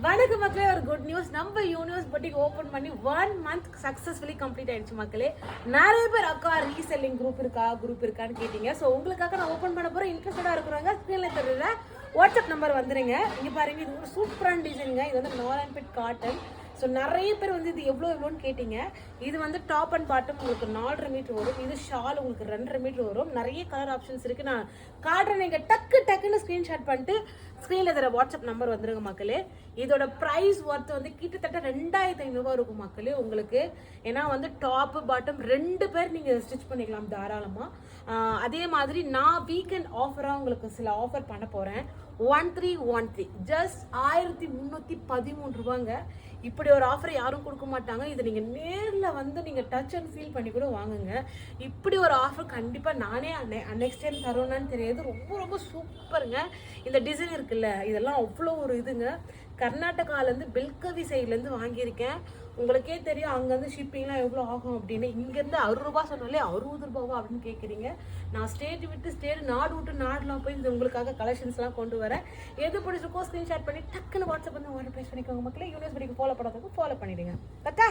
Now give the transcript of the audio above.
வணக்கம் மக்களே, ஒரு குட் நியூஸ். நம்ம யூனிவர்ஸ் பொட்டிக் ஓபன் பண்ணி 1 month சக்சஸ்ஃபுல்லி கம்ப்ளீட் ஆயிடுச்சு மக்களே. நிறைய பேர் அக்கா ரீசெல்லிங் குரூப் இருக்கான்னு கேட்டீங்க. ஸோ உங்களுக்காக நான் ஓப்பன் பண்ண போகிறேன். இன்ட்ரெஸ்டடாக இருக்கிறவங்க ஸ்க்ரீன்ல தெரியுற வாட்ஸ்அப் நம்பர் வந்துருங்க. இங்கே பாருங்க, இது ஒரு சூப்பரான டிசைனுங்க. இது வந்து நார்அண்ட் காட்டன். ஸோ நிறைய பேர் வந்து இது எவ்வளோன்னு கேட்டிங்க. இது வந்து டாப் அண்ட் பாட்டம் உங்களுக்கு 4.5 மீட்டர் வரும். இது ஷால் உங்களுக்கு 2.5 மீட்டர் வரும். நிறைய கலர் ஆப்ஷன்ஸ் இருக்குது. நான் காட்டுறேன், நீங்கள் டக்குன்னு ஸ்க்ரீன்ஷாட் பண்ணிட்டு ஸ்க்ரீனில் தர வாட்ஸ்அப் நம்பர் வந்துருங்க மக்களே. இதோட ப்ரைஸ் ஒர்த் வந்து கிட்டத்தட்ட 2500 இருக்கும் மக்களே உங்களுக்கு. ஏன்னா வந்து டாப்பு பாட்டம் 2 பேர் நீங்கள் ஸ்டிச் பண்ணிக்கலாம் தாராளமாக. அதே மாதிரி நான் வீக்கெண்ட் ஆஃபராக உங்களுக்கு சில ஆஃபர் பண்ண போகிறேன். 1313 ஜஸ்ட் 1313 ரூபாங்க. இப்படி ஒரு ஆஃபர் யாரும் கொடுக்க மாட்டாங்க. இதை நீங்கள் நேரில் வந்து நீங்கள் டச் அண்ட் ஃபீல் பண்ணி கூட வாங்குங்க. இப்படி ஒரு ஆஃபர் கண்டிப்பாக நானே நெக்ஸ்ட் டைம் தரோன்னு தெரியாது. ரொம்ப சூப்பருங்க. இந்த டிசைன் இருக்குல்ல, இதெல்லாம் அவ்வளோ ஒரு இதுங்க. கர்நாடகாலேருந்து பெல்கவி சைட்லேருந்து வாங்கியிருக்கேன். உங்களுக்கே தெரியும் அங்கேருந்து ஷிப்பிங்லாம் எவ்வளோ ஆகும் அப்படின்னு. இங்கேருந்து 60 ரூபா சொன்னாலே 60 ரூபாவா அப்படின்னு கேட்குறீங்க. நான் ஸ்டேட் விட்டு ஸ்டேட், நாடு விட்டு நாடுலாம் போய் இது உங்களுக்காக கலெக்ஷன்ஸ்லாம் கொண்டு வரேன். எது பிடிச்சிருக்கோ ஸ்க்ரீன்ஷாட் பண்ணி டக்குன்னு வாட்ஸ்அப் வந்து ஆர்டர் ப்ளேஸ் பண்ணிக்கோங்க மக்களே. யூனிவர்ஸ் பொட்டிக் ஃபாலோ பண்ணாதவங்க ஃபாலோ பண்ணிடுங்க. பத்தா.